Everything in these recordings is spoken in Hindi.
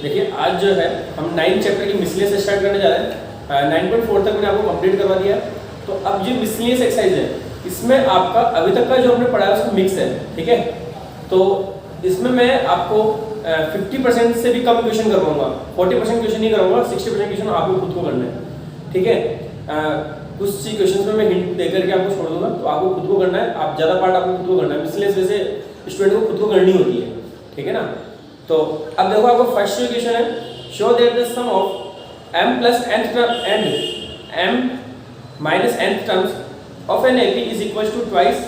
देखिए आज जो है हम 9 चैप्टर की मिसलेनियस से स्टार्ट करने जा रहे हैं। 9.4 तक मैंने आपको कंप्लीट करवा दिया। तो अब जो मिसलेनियस एक्सरसाइज है इसमें आपका अभी तक का जो हमने पढ़ा है उसका मिक्स है, ठीक है। तो इसमें मैं आपको 50% से भी कम क्वेश्चन करवाऊंगा, 40% क्वेश्चन नहीं कराऊंगा, 60% क्वेश्चन आपको खुद को करना है, ठीक है। कुछ सी क्वेश्चन में मैं हिंट देकर के आपको छोड़ दूंगा, तो आपको खुद को करना है। आप ज़्यादा पार्ट आपको खुद को करना है, मिसलेनियस वैसे स्टूडेंट को खुद को करनी होती है, ठीक है ना। तो अब देखो आपको फर्स्ट क्वेश्चन है, show that the sum of m plus nth term and m minus nth terms of an AP is equal to twice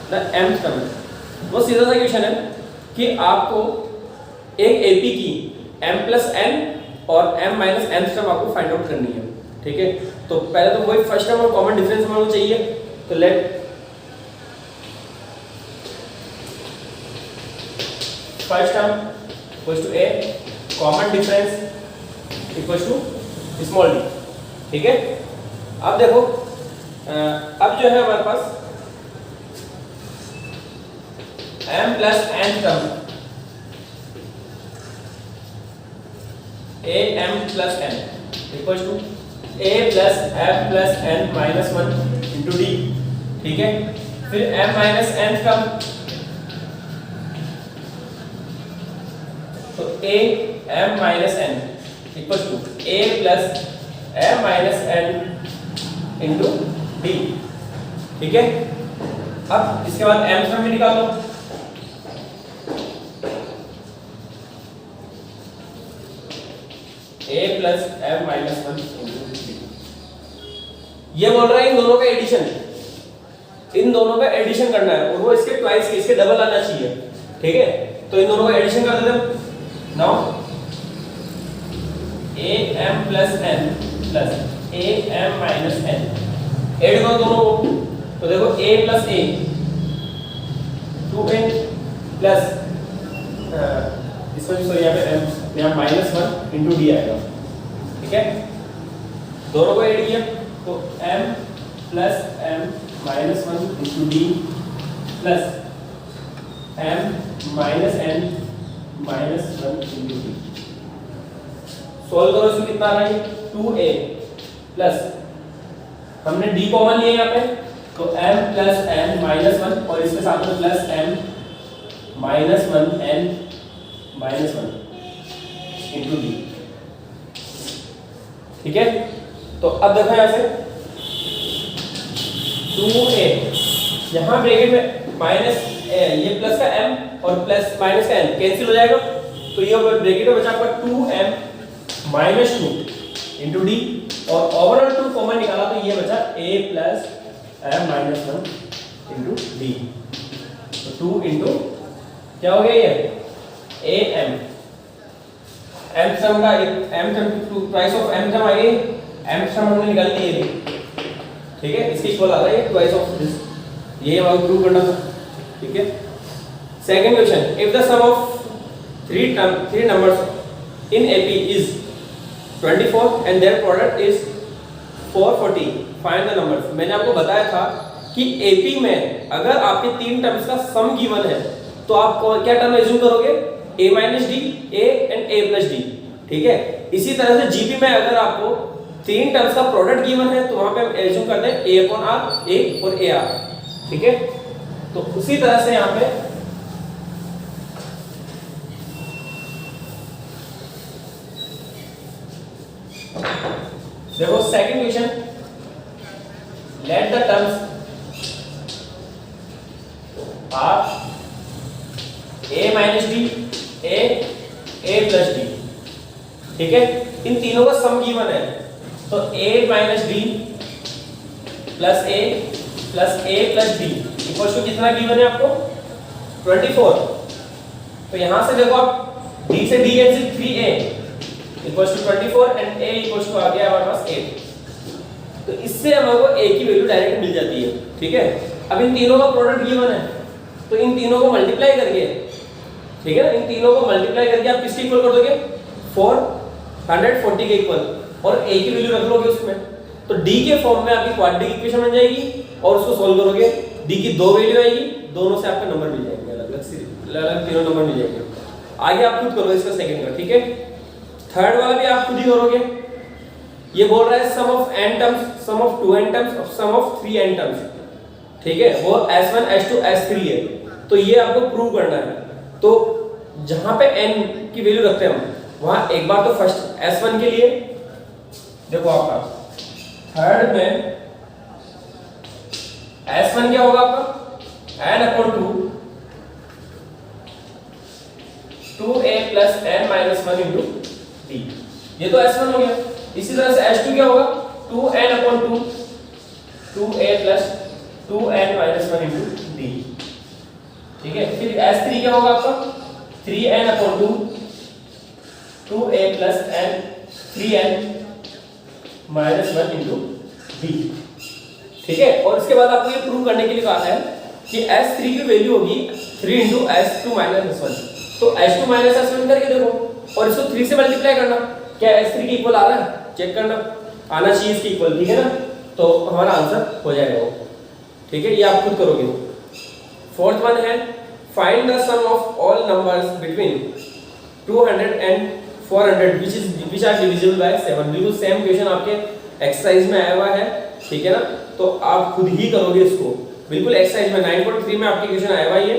the mth term। वो सीधा सा क्वेश्चन है कि आपको एक AP की m plus n और m minus nth term आपको फाइंड आउट करनी है, ठीक है। तो पहले तो वही फर्स्ट टर्म और कॉमन डिफरेंस हमें चाहिए। तो let first term equals to a, common difference equals to small d, ठीक है। अब देखो अब जो है हमारे पास m plus n term a m plus n equals to a plus m plus n minus 1 into d, ठीक है। फिर m माइनस n टर्म तो a m minus n equal to a plus m minus n into d, ठीक है। अब इसके बाद m टर्म भी निकालो। a plus m minus 1 into d, ये बोल रहा है इन दोनों का एडिशन, इन दोनों का एडिशन करना है और वो इसके ट्वाइस के, इसके डबल आना चाहिए, ठीक है। तो इन दोनों का एडिशन कर देते हैं। Now a m plus n plus a m minus n add करो दोनों को। तो देखो a plus a 2a plus इसमें सॉरी यहाँ पे m यहाँ माइनस 1 इंटू डी आएगा, ठीक है। दोनों को ऐड किया तो m plus m minus 1 into D plus m minus n minus 1 into D. Solve करो, इसमें कितना आ रहा है 2a प्लस हमने d कॉमन लिया यहाँ पे तो m प्लस n माइनस 1 और इसके साथ में plus m minus 1 n minus 1 into D, ठीक है। तो अब देखो यहाँ से 2a यहाँ ब्रैकेट में माइनस ये प्लस का m और प्लस माइनस का n कैंसिल हो जाएगा, तो ये ब्रैकेट में बचा आपका 2m माइनस 2 इंटू डी और ओवरऑल 2 कॉमन निकाला तो ये बचा a plus m minus 1 into D. तो 2 इंटू क्या हो गया ये a m m सम का m sum to twice of m sum आएगी, m सम हमने निकाल लिया ये, ठीक है। इसके इक्वल आ रहा है ट्वाइस ऑफ दिस, ये हमें प्रूव करना था, ठीक है। Second question, if the sum of three numbers in AP is 24 and their product is 440, find the numbers। मैंने आपको बताया था कि AP में अगर आपके तीन टर्म्स का सम गिवन है तो आप क्या टर्म एज्यूम करोगे, a minus d, a and a plus d, ठीक है। इसी तरह से GP में अगर आपको तीन टर्म्स का प्रोडक्ट गिवन है तो वहां पे हम एज्यूम करते हैं a upon r, a और ar, ठीक है। तो उसी तरह से यहाँ पे देखो second question, let the terms are a minus d, a plus d, ठीक है। इन तीनों का सम गिवन है तो a minus d plus a plus d equal to कितना गिवन है आपको 24। तो यहां से देखो आप d से d cancel 3a equals to 24 and a equals to आ गया हमारे पास 8। तो इससे हमको a की वैल्यू डायरेक्ट मिल जाती है, ठीक है। अब इन तीनों का प्रोडक्ट गिवन है तो इन तीनों को मल्टीप्लाई करके, ठीक है ना, इन तीनों को मल्टीप्लाई करके आप किसके इक्वल कर दोगे 440 के इक्वल और a की वैल्यू रख लोगे उसमें, तो d के फॉर्म में आपकी क्वाड्रेटिक इक्वेशन बन जाएगी और उसको सॉल्व करोगे d की दो वैल्यू आएगी, दोनों से आपका नंबर मिल जाएंगे, अलग अलग तीनों नंबर मिल जाएंगे, आगे आप खुद करो इसका सेकंड का, ठीक है। थर्ड वाला भी आप खुद ही करोगे। ये बोल रहा है sum of n terms, sum of 2n terms, sum of 3n terms, ठीक है। वो s1 s2 s3 है, तो ये आपको प्रूव करना है। तो जहां पे n की वैल्यू रखते हैं हम, वहां एक बार तो फर्स्ट s1 के लिए देखो, आपका थर्ड में s1 क्या होगा आपका n upon 2a plus n minus 1 into d, ये तो s1 हो गया। इसी तरह से s2 क्या होगा 2n upon 2a plus 2n minus 1 into d, ठीक है। फिर s3 क्या होगा आपका 3n upon 2a plus n 3n minus 1 into d, ठीक है। और इसके बाद आपको ये प्रूव करने के लिए कहा है कि s3 की वैल्यू होगी 3 इंटू s2 माइनस s1। तो s2 माइनस s1 करके देखो और इसको 3 से मल्टीप्लाई करना, क्या s3 के इक्वल आ रहा है, चेक करना, आना चाहिए इसके इक्वल, ठीक है ना। तो हमारा आंसर हो जाएगा वो, ठीक है। ये आप खुद करोगे। फोर्थ वन है find the sum of all numbers between 200 and 400 which are divisible by 7। बिल्कुल सेम क्वेश्चन आपके एक्सरसाइज में आया हुआ है, ठीक है ना। तो आप खुद ही करोगे इसको, बिल्कुल एक्सरसाइज में 9.3 में आपके क्वेश्चन आया हुआ है।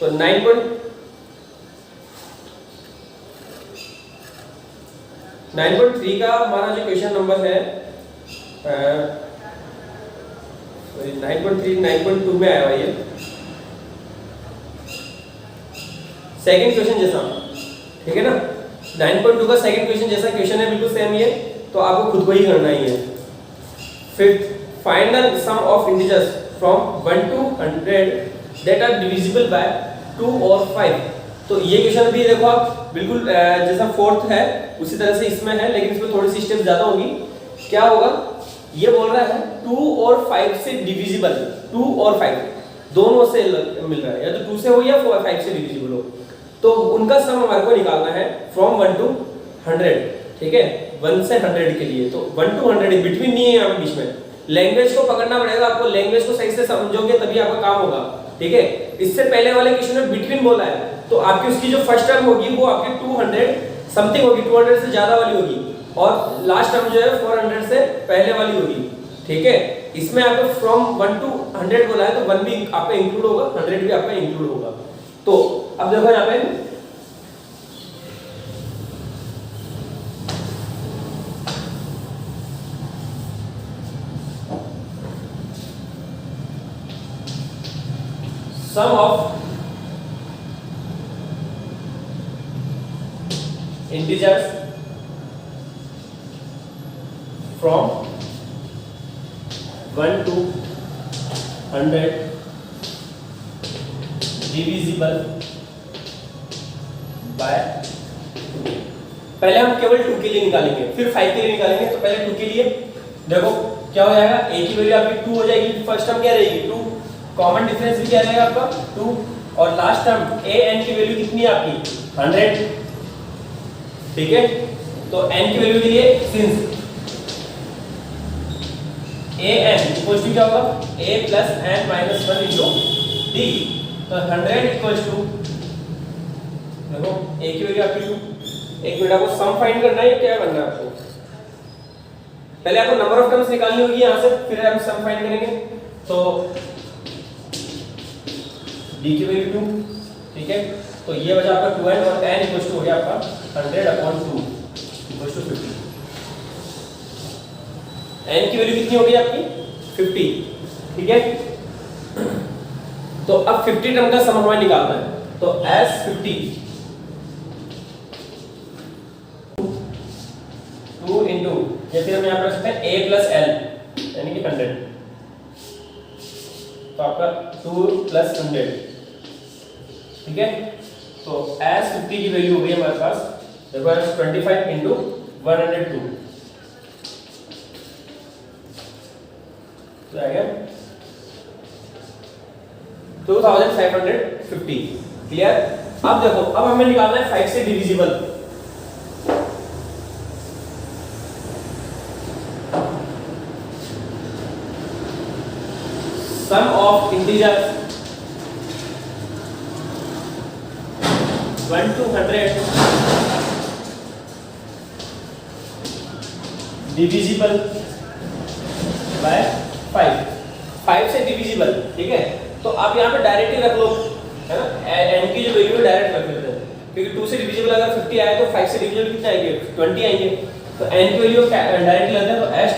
तो 9.3 का हमारा जो क्वेश्चन नंबर है 9.3 9.2 में आया हुआ ये सेकंड क्वेश्चन जैसा, ठीक है ना। 9.2 का सेकंड क्वेश्चन जैसा क्वेश्चन है, बिल्कुल सेम ही है, तो आपको खुद को ही करना ही है। Fifth find the sum of integers from 1 to 100 that are divisible by 2 और 5। तो ये क्वेश्चन भी देखो आप बिल्कुल जैसा फोर्थ है उसी तरह से इसमें है, लेकिन इसमें थोड़ी सी स्टेप ज्यादा होगी। क्या होगा, ये बोल रहा है 2 और 5 से डिविजिबल, 2 और 5 दोनों से मिल रहा है, या तो 2 से हो या 5 से डिविजिबल हो, तो उनका सम हमारे को निकालना है फ्रॉम 1 to 100, ठीक है। 1 से 100 के लिए, तो 1 to 100 बिटवीन नहीं है यहाँ बीच में। लैंग्वेज को पकड़ना पड़ेगा आपको, लैंग्वेज को सही से समझोगे तभी आपका काम होगा, ठीक है। इससे पहले वाले क्वेश्चन में बिटवीन बोला है, तो आपकी उसकी जो फर्स्ट टर्म होगी वो आपकी 200 समथिंग होगी, 200 से ज्यादा वाली होगी, और लास्ट टर्म जो है 400 से पहले वाली होगी, ठीक है। इसमें आपको फ्रॉम 1 to 100 बोला है, तो 1 भी आपका इंक्लूड होगा, 100 भी आपका इंक्लूड होगा। तो अब देखो यहाँ पे sum of integers from 1 to 100 divisible by 2। पहले हम केवल 2 के लिए निकालेंगे, फिर 5 के लिए निकालेंगे। तो पहले 2 के लिए देखो क्या हो जाएगा, a की वैल्यू आपकी 2 हो जाएगी, फर्स्ट टर्म क्या रहेगी 2, कॉमन डिफरेंस भी क्या रहेगा आपका 2, और लास्ट टर्म a n की वैल्यू कितनी है आपकी 100, ठीक है। तो n की वैल्यू के लिए since a n equals to क्या होगा a plus n minus 1 into d, तो 100 इक्वल्स टू देखो a की वैल्यू आपकी 2। एक मिनट, आपको सम फाइंड करना है, क्या करना है आपको, पहले आपको नंबर ऑफ टर्म्स निकालनी होगी यहाँ से, फिर हम सम फाइंड करेंगे। तो d की वैल्यू 2, ठीक है। तो ये बचा आपका 2n, और n इक्वल्स टू हो गया आपका 100 अपॉन 2 इक्वल्स टू 50। n की वैल्यू कितनी होगी आपकी 50, ठीक है। तो अब 50 टर्म का सम हमें निकालना है, तो s50 2 इंटू, या फिर हम यहाँ पर रख सकते हैं a प्लस l यानी कि 100, तो आपका 2 प्लस 100, ठीक है। तो s50 की वैल्यू हो गई हमारे पास देखो 25 इंटू 102, तो आएगा 2550, क्लियर। अब देखो, अब हमें निकालना है 5 से divisible, sum of integers 1 to 100 divisible by 5 से डिविजिबल, ठीक है। तो आप यहाँ पे डायरेक्ट ही रख लो, है ना, n की जो वैल्यू है डायरेक्ट रख लेते हैं, क्योंकि 2 से डिविजिबल अगर 50 आए तो 5 से डिविजिबल कितने आएंगे, 20 आएंगे। तो n की वैल्यू डायरेक्ट लेते हैं, तो s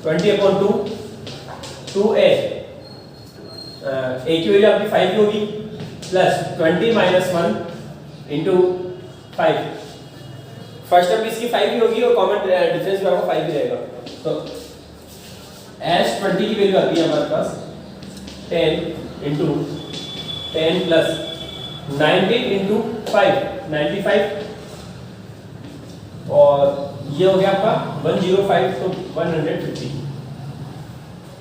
20/2 2a, a की वैल्यू आपकी 5 की होगी, प्लस 20 - 1 × 5। फर्स्ट टर्म इसकी 5 ही होगी और कॉमन डिफरेंस भी आपका 5 ही रहेगा। तो s 20 की वैल्यू आती है हमारे पास 10 × 10 प्लस 90 × 5 95, और ये हो गया आपका 105, तो 150,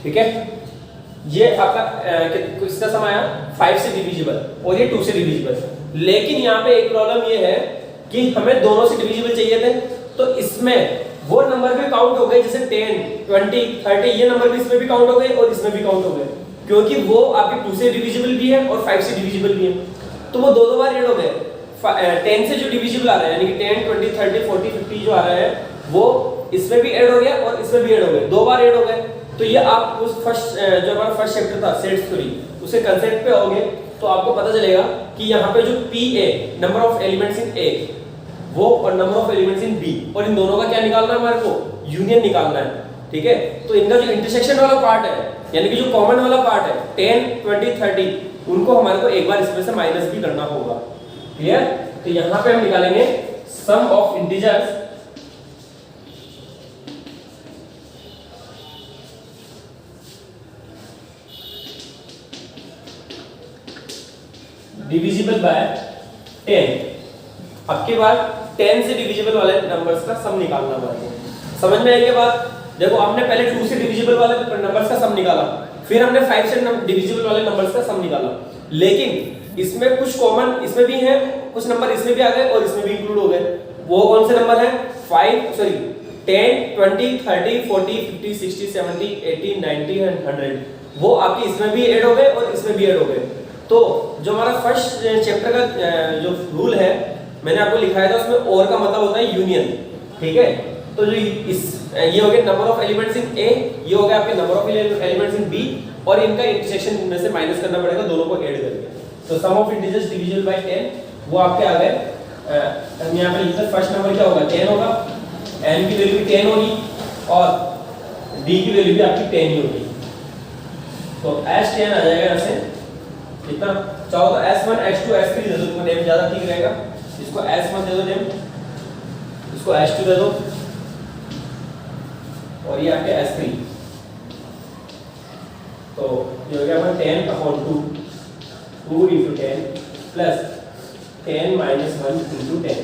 ठीक है। ये आपका किसका सम आया, 5 से डिविजिबल और ये 2 से डिविजिबल। लेकिन यहाँ पे एक प्रॉब्लम ये है कि हमें दोनों से डिविजिबल चाहिए थे, तो इसमें वो नंबर भी काउंट हो गए, जैसे 10 20 30, ये नंबर भी इसमें भी काउंट हो गए और इसमें भी काउंट हो गए, क्योंकि वो आपके 2 से डिविजिबल भी है और 5 से डिविजिबल भी है। तो वो दो बार ऐड हो गए। 10 से जो डिविजिबल आ रहा है, यानी कि 10 20 30 40 50 जो आ रहा है, वो इसमें भी ऐड हो गया और इसमें भी ऐड हो गए, दो बार ऐड हो गए। तो ये आप उस फर्स्ट जो हमारा फर्स्ट चैप्टर था सेट थ्योरी, उसे कंसेप्ट पे आओगे तो आपको पता चलेगा कि यहाँ पे जो PA number of elements in A वो और number of elements in B, और इन दोनों का क्या निकालना है हमारे को, यूनियन निकालना है, ठीक है। तो इनका जो इंटरसेक्शन वाला पार्ट है, यानी कि जो कॉमन वाला पार्ट है 10 20 30, उनको हमारे को एक बार इसमें से माइनस भी करना होगा, क्लियर। तो यहाँ पे हम निकालेंगे सम ऑफ इंटीजर्स डिविजिबल बाय 10। अब के बाद 10 से डिविजिबल वाले नंबर्स का सम निकालना हमारे को। समझ में आई ये बात? देखो हमने पहले 2 से डिविजिबल वाले नंबर्स का सम निकाला, फिर हमने 5 से डिविजिबल वाले नंबर्स का सम निकाला, लेकिन इसमें कुछ कॉमन इसमें भी है, कुछ नंबर इसमें भी आ गए और इसमें भी इंक्लूड हो गए। वो कौन से नंबर है, 10 20 30 40 50 60 70 80 90 एंड 100, वो आपके इसमें भी ऐड हो गए और इसमें भी ऐड हो गए। तो जो हमारा फर्स्ट चैप्टर का जो रूल है मैंने आपको लिखाया था, उसमें और का मतलब होता है यूनियन, ठीक है। तो जो ये हो गया number of elements in A, ये हो गया आपके number of elements in B, और इनका इंटरसेक्शन में से माइनस करना पड़ेगा दोनों को ऐड करके। तो सम ऑफ इंटीजर्स डिविजिबल बाय 10 वो आपके आ गए। हम यहाँ पे लिखते फर्स्ट नंबर क्या होगा, 10 होगा, n की वैल्यू भी 10 होगी और d की वैल्यू भी आपकी 10 ही होगी। तो s10 आ जाएगा यहाँ से, कितना चाहो तो s1 s2 s3 दे दो, नेम ज्यादा ठीक रहेगा। इसको s1 दे दो नेम, इसको s2 दे दो, और ये आपके s3। तो ये हो गया अपना 10/2 2 × 10 प्लस 10 - 1 × 10।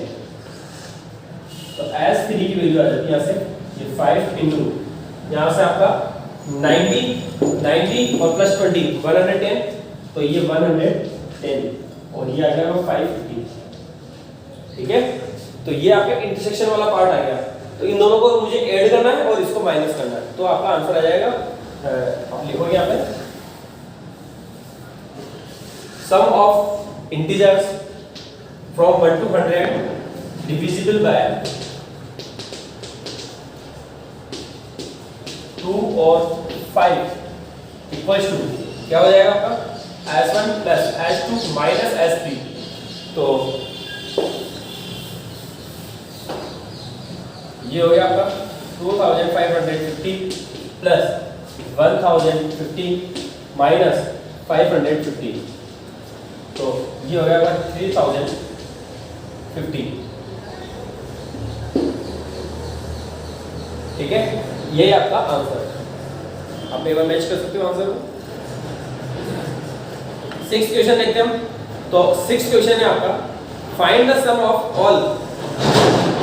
तो s3 की वैल्यू आ जाती है यहाँ से, ये 5 × यहाँ से आपका 90 और प्लस 20 110, तो ये 110 और ये आ गया 550, ठीक है। तो ये आपका इंटरसेक्शन वाला पार्ट आ गया। तो इन दोनों को मुझे ऐड करना है और इसको माइनस करना है, तो आपका आंसर आ जाएगा, आप लिखोगे यहाँ पे sum of integers from 1 to 100 divisible by 2 और 5 इक्वल्स टू क्या हो जाएगा आपका s1 plus s2 minus s3। तो ये हो गया आपका 2550 प्लस 1050 माइनस 550, तो ये हो गया आपका 3050, ठीक है। यही आपका आंसर, आप एक बार मैच कर सकते हो आंसर को। 6th क्वेश्चन देखते हैं हम। तो 6th क्वेश्चन है आपका, find the sum of all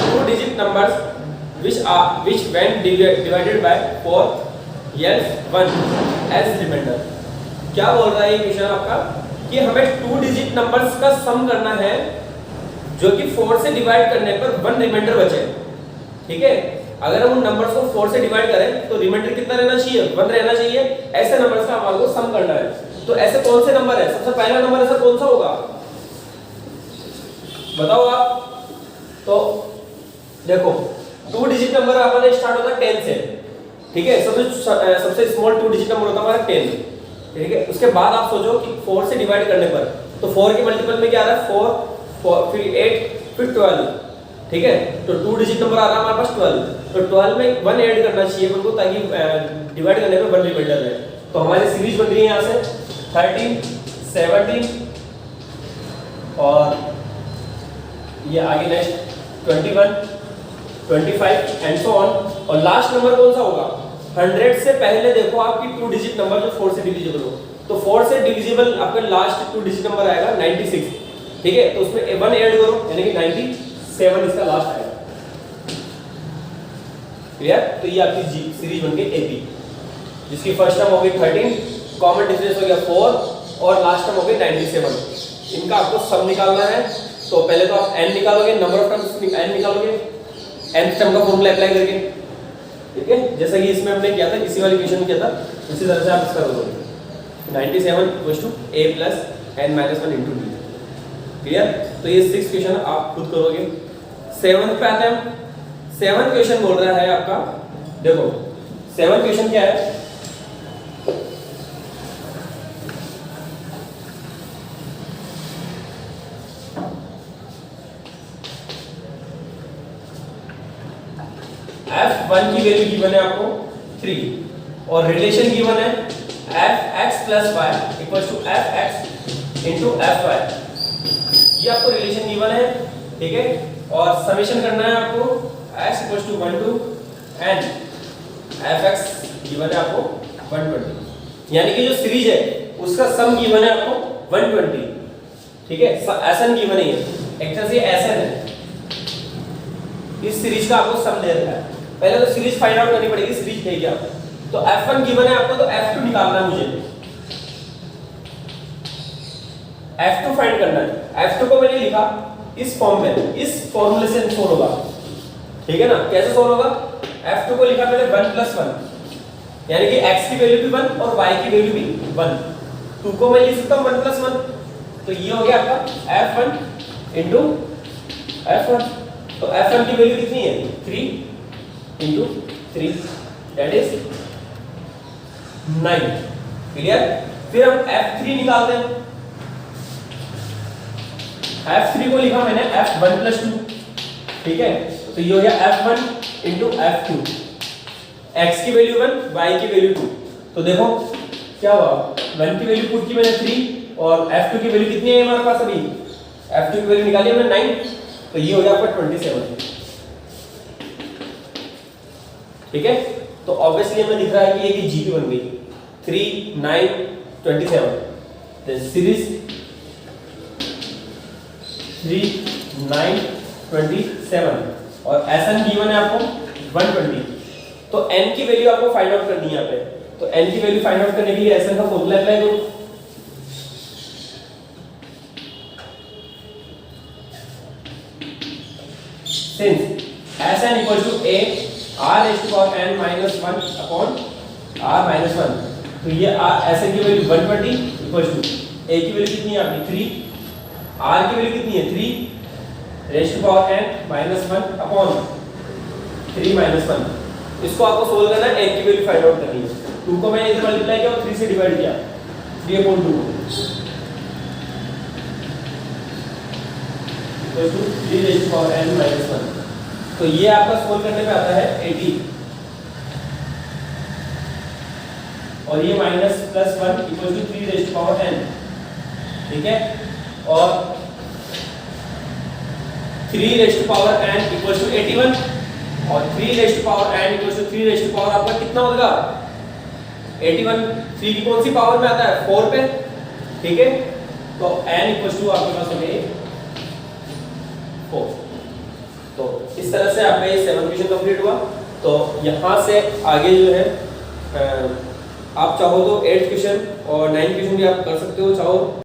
2 digit numbers which when divided by 4 L1 as remainder। क्या बोल रहा है ये क्वेश्चन आपका कि हमें 2 डिजिट नंबर्स का सम करना है जो कि 4 से डिवाइड करने पर 1 रिमाइंडर बचे, ठीक है। अगर हम उन नंबर्स को 4 से डिवाइड करें तो रिमाइंडर कितना रहना चाहिए, 1 रहना चाहिए। ऐसे नंबर्स का हमारे को सम करना है। तो ऐसे कौन से नंबर है, सबसे पहला नंबर ऐसा कौन सा होगा, बताओ आप। तो देखो 2 डिजिट नंबर हमारा स्टार्ट होता है 10 से, ठीक है, सबसे स्मॉल 2 डिजिट नंबर होता है हमारा 10, ठीक है। उसके बाद आप सोचो कि 4 से डिवाइड करने पर, तो 4 के मल्टीपल में क्या आ रहा है 4 फिर 8 फिर 12, ठीक है। तो 2 डिजिट नंबर आ रहा है हमारे पास 12, तो 12 में 1 ऐड करना चाहिए उनको, ताकि डिवाइड करने पे 1 रिमाइंडर रहे। तो हमारी सीरीज बन रही है यहाँ से 13 17 और ये आगे नेक्स्ट 21 25 एंड सो ऑन। और लास्ट नंबर कौन सा होगा 100 से पहले, देखो आपकी 2 डिजिट नंबर जो 4 से डिविजिबल हो, तो 4 से डिविजिबल आपका लास्ट 2 डिजिट नंबर आएगा 96, ठीक है। तो उसमें 1 ऐड करो यानी कि 97 इसका लास्ट आएगा, क्लियर। तो ये आपकी सीरीज बन गई एपी, जिसकी फर्स्ट टर्म हो गई 13, कॉमन डिफरेंस हो गया 4 और लास्ट टर्म हो गई 97। इनका आपको सम निकालना है। तो पहले तो आप n निकालोगे, नंबर ऑफ टर्म्स n निकालोगे nth टर्म का फॉर्मूला अप्लाई करके, ठीक है, जैसा कि इसमें हमने किया था, इसी वाली इक्वेशन में किया था, उसी तरह से आप इसका करोगे 97 a + n - 1 * d, क्लियर। तो ये 6 क्वेश्चन आप खुद करोगे। 7th पे आते हैं हम। 7th क्वेश्चन बोल रहा है आपका, देखो 7th क्वेश्चन क्या है, f1 की वैल्यू गिवन है आपको 3 और रिलेशन गिवन है fx + y = fx * fy, ये आपको रिलेशन गिवन है, ठीक है। और समेशन करना है आपको x = 1 to n fx given है आपको 120, यानी कि जो सीरीज है उसका सम गिवन है आपको 120, ठीक है। Sn गिवन नहीं है, एक्चुअली ये Sn है, इस सीरीज का आपको सम दे रखा है। पहले तो सीरीज फाइंड आउट करनी पड़ेगी, सीरीज है क्या। तो f1 गिवन है आपको, तो f2 निकालना है मुझे, f2 फाइंड करना है। f2 को मैंने लिखा इस फॉर्म में, इस फॉर्मूले से सोल्व होगा, ठीक है ना। कैसे सोल्व होगा, f2 को लिखा मैंने 1 + 1, यानी कि x की वैल्यू भी 1 और y की वैल्यू भी 1, 2 को मैं लिख सकता हूं 1 + 1, तो ये हो गया आपका f1 * f1। तो f1 की वैल्यू कितनी है 3 * 3 दैट इज 9, क्लियर। फिर हम f3 निकालते हैं। f3 को लिखा मैंने f1 + 2, ठीक है। तो ये हो गया f1 * f2, x की वैल्यू 1 y की वैल्यू 2। तो देखो क्या हुआ, 1 की वैल्यू पुट की मैंने 3 और f2 की वैल्यू कितनी है हमारे पास, अभी f2 की वैल्यू निकाली हमने 9, तो ये हो गया आपका 27, ठीक है। तो ऑब्वियसली हमें दिख रहा है कि ये की जीपी बन गई 3 9 27, तो सीरीज 3 9 27 और Sn गिवन है आपको 120। तो n की वैल्यू आपको फाइंड आउट करनी है यहाँ पे। तो n की वैल्यू फाइंड आउट करने के लिए Sn का फॉर्मूला अप्लाई करो। Since Sn = a r⁴n - 1 r - 1, तो ये Sn की वैल्यू 120 = a की वैल्यू कितनी है आपकी 3, r की वैल्यू कितनी है 3⁻n - 1/3 - 1। इसको आपको सोल्व करना है, n की वैल्यू फाइंड आउट करनी है। 2 को मैंने इधर मल्टीप्लाई किया और 3 से डिवाइड किया, 3/2 3⁻n - 1। तो ये आपका सोल्व करने पे आता है 80 और ये -+1 = 3⁻n, ठीक है। और 3⁻n = 81 और 3⁻n = 3 आपका कितना होगा 81, 3 की कौन सी पावर में आता है 4 पे, ठीक है। तो n = आपके पास हो गए 4। तो इस तरह से आपका ये 7th क्वेश्चन कंप्लीट हुआ। तो यहाँ से आगे जो है आप चाहो तो 8th क्वेश्चन और 9th क्वेश्चन भी आप कर सकते हो, चाहो